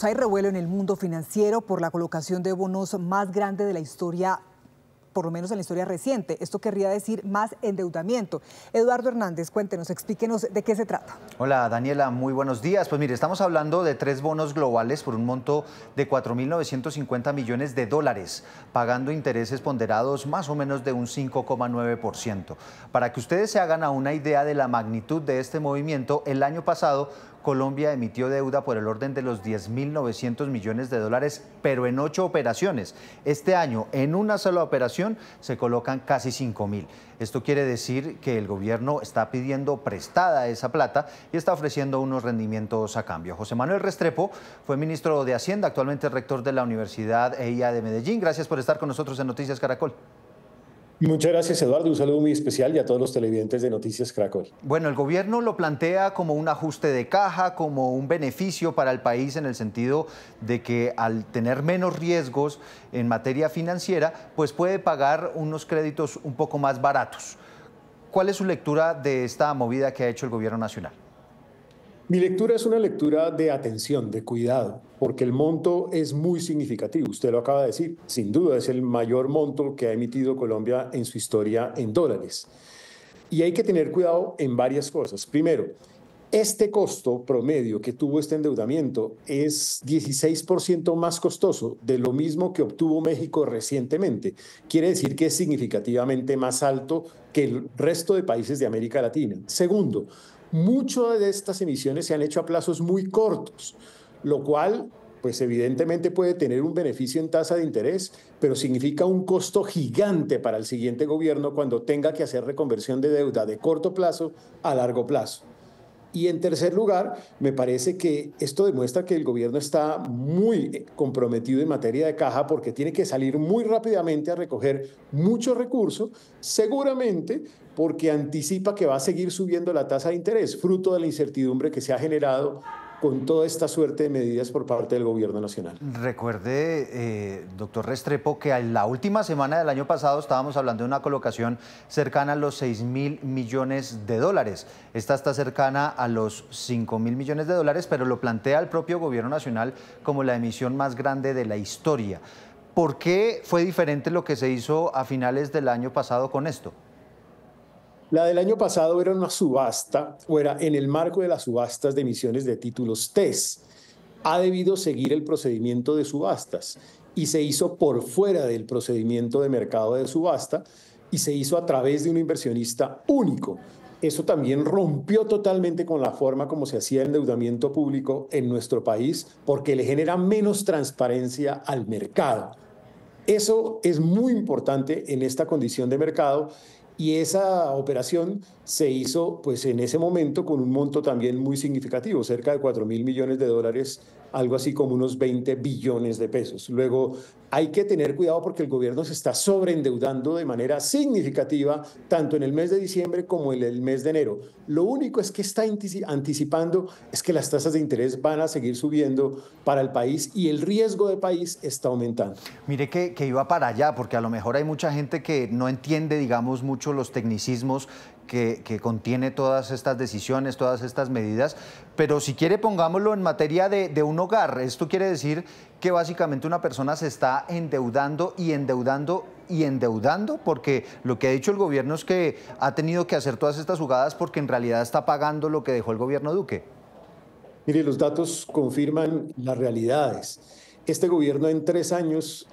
Hay revuelo en el mundo financiero por la colocación de bonos más grande de la historia, por lo menos en la historia reciente. Esto querría decir más endeudamiento. Eduardo Hernández, cuéntenos, explíquenos de qué se trata. Hola Daniela, muy buenos días. Pues mire, estamos hablando de 3 bonos globales por un monto de 4.950 millones de dólares, pagando intereses ponderados más o menos de un 5,9%. Para que ustedes se hagan a una idea de la magnitud de este movimiento, el año pasado Colombia emitió deuda por el orden de los 10.900 millones de dólares, pero en 8 operaciones. Este año, en una sola operación, se colocan casi 5.000. Esto quiere decir que el gobierno está pidiendo prestada esa plata y está ofreciendo unos rendimientos a cambio. José Manuel Restrepo fue ministro de Hacienda, actualmente rector de la Universidad EIA de Medellín. Gracias por estar con nosotros en Noticias Caracol. Muchas gracias, Eduardo. Un saludo muy especial y a todos los televidentes de Noticias Caracol. Bueno, el gobierno lo plantea como un ajuste de caja, como un beneficio para el país en el sentido de que al tener menos riesgos en materia financiera, pues puede pagar unos créditos un poco más baratos. ¿Cuál es su lectura de esta movida que ha hecho el gobierno nacional? Mi lectura es una lectura de atención, de cuidado, porque el monto es muy significativo. Usted lo acaba de decir, sin duda es el mayor monto que ha emitido Colombia en su historia en dólares. Y hay que tener cuidado en varias cosas. Primero, este costo promedio que tuvo este endeudamiento es 16% más costoso de lo mismo que obtuvo México recientemente. Quiere decir que es significativamente más alto que el resto de países de América Latina. Segundo, muchas de estas emisiones se han hecho a plazos muy cortos, lo cual pues evidentemente puede tener un beneficio en tasa de interés, pero significa un costo gigante para el siguiente gobierno cuando tenga que hacer reconversión de deuda de corto plazo a largo plazo. Y en tercer lugar, me parece que esto demuestra que el gobierno está muy comprometido en materia de caja porque tiene que salir muy rápidamente a recoger muchos recursos, seguramente porque anticipa que va a seguir subiendo la tasa de interés, fruto de la incertidumbre que se ha generado con toda esta suerte de medidas por parte del gobierno nacional. Recuerde, doctor Restrepo, que en la última semana del año pasado estábamos hablando de una colocación cercana a los 6.000 millones de dólares. Esta está cercana a los 5.000 millones de dólares, pero lo plantea el propio gobierno nacional como la emisión más grande de la historia. ¿Por qué fue diferente lo que se hizo a finales del año pasado con esto? La del año pasado era una subasta, o era en el marco de las subastas de emisiones de títulos TES. Ha debido seguir el procedimiento de subastas y se hizo por fuera del procedimiento de mercado de subasta y se hizo a través de un inversionista único. Eso también rompió totalmente con la forma como se hacía el endeudamiento público en nuestro país porque le genera menos transparencia al mercado. Eso es muy importante en esta condición de mercado y esa operación se hizo pues en ese momento con un monto también muy significativo, cerca de 4.000 millones de dólares, algo así como unos 20 billones de pesos. Luego hay que tener cuidado porque el gobierno se está sobreendeudando de manera significativa tanto en el mes de diciembre como en el mes de enero. Lo único es que está anticipando es que las tasas de interés van a seguir subiendo para el país y el riesgo de país está aumentando. Mire que iba para allá, porque a lo mejor hay mucha gente que no entiende, digamos, mucho los tecnicismos que contiene todas estas decisiones, todas estas medidas, pero si quiere pongámoslo en materia de un hogar. Esto quiere decir que básicamente una persona se está endeudando y endeudando y endeudando, porque lo que ha dicho el gobierno es que ha tenido que hacer todas estas jugadas porque en realidad está pagando lo que dejó el gobierno Duque. Mire, los datos confirman las realidades. Este gobierno en 3 años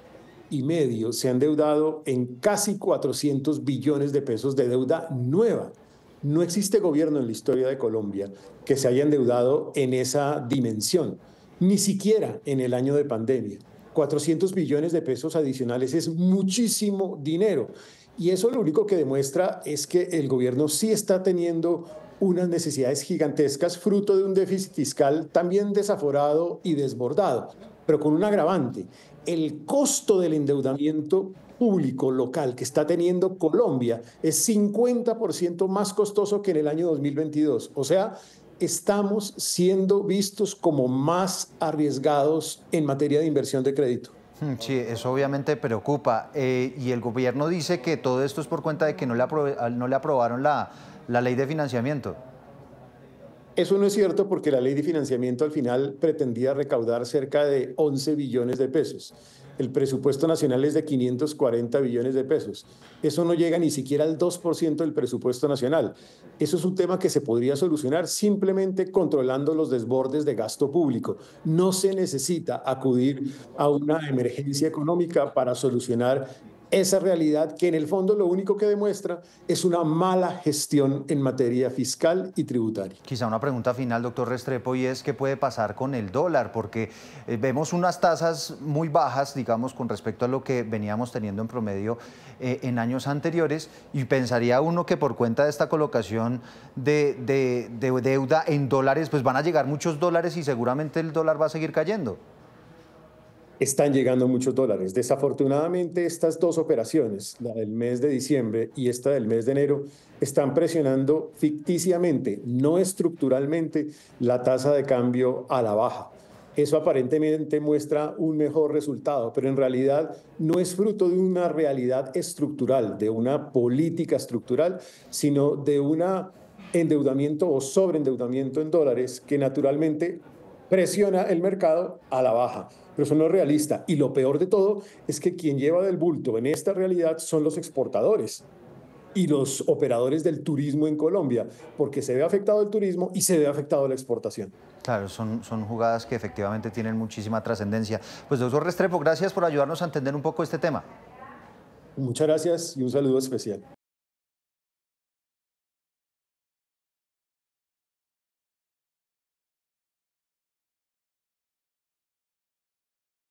y medio se ha endeudado en casi 400 billones de pesos de deuda nueva. No existe gobierno en la historia de Colombia que se haya endeudado en esa dimensión, ni siquiera en el año de pandemia. 400 billones de pesos adicionales es muchísimo dinero. Y eso lo único que demuestra es que el gobierno sí está teniendo unas necesidades gigantescas, fruto de un déficit fiscal también desaforado y desbordado, pero con un agravante. El costo del endeudamiento público local que está teniendo Colombia es 50% más costoso que en el año 2022. O sea, estamos siendo vistos como más arriesgados en materia de inversión de crédito. Sí, eso obviamente preocupa. Y el gobierno dice que todo esto es por cuenta de que no le aprobaron la ley de financiamiento. Eso no es cierto porque la ley de financiamiento al final pretendía recaudar cerca de 11 billones de pesos. El presupuesto nacional es de 540 billones de pesos. Eso no llega ni siquiera al 2% del presupuesto nacional. Eso es un tema que se podría solucionar simplemente controlando los desbordes de gasto público. No se necesita acudir a una emergencia económica para solucionar esa realidad que en el fondo lo único que demuestra es una mala gestión en materia fiscal y tributaria. Quizá una pregunta final, doctor Restrepo, y es qué puede pasar con el dólar, porque vemos unas tasas muy bajas, digamos, con respecto a lo que veníamos teniendo en promedio en años anteriores, y pensaría uno que por cuenta de esta colocación de deuda en dólares, pues van a llegar muchos dólares y seguramente el dólar va a seguir cayendo. Están llegando muchos dólares. Desafortunadamente, estas dos operaciones, la del mes de diciembre y esta del mes de enero, están presionando ficticiamente, no estructuralmente, la tasa de cambio a la baja. Eso aparentemente muestra un mejor resultado, pero en realidad no es fruto de una realidad estructural, de una política estructural, sino de un endeudamiento o sobreendeudamiento en dólares que naturalmente presiona el mercado a la baja. Pero eso no es realista. Y lo peor de todo es que quien lleva del bulto en esta realidad son los exportadores y los operadores del turismo en Colombia, porque se ve afectado el turismo y se ve afectado la exportación. Claro, son jugadas que efectivamente tienen muchísima trascendencia. Pues doctor Restrepo, gracias por ayudarnos a entender un poco este tema. Muchas gracias y un saludo especial.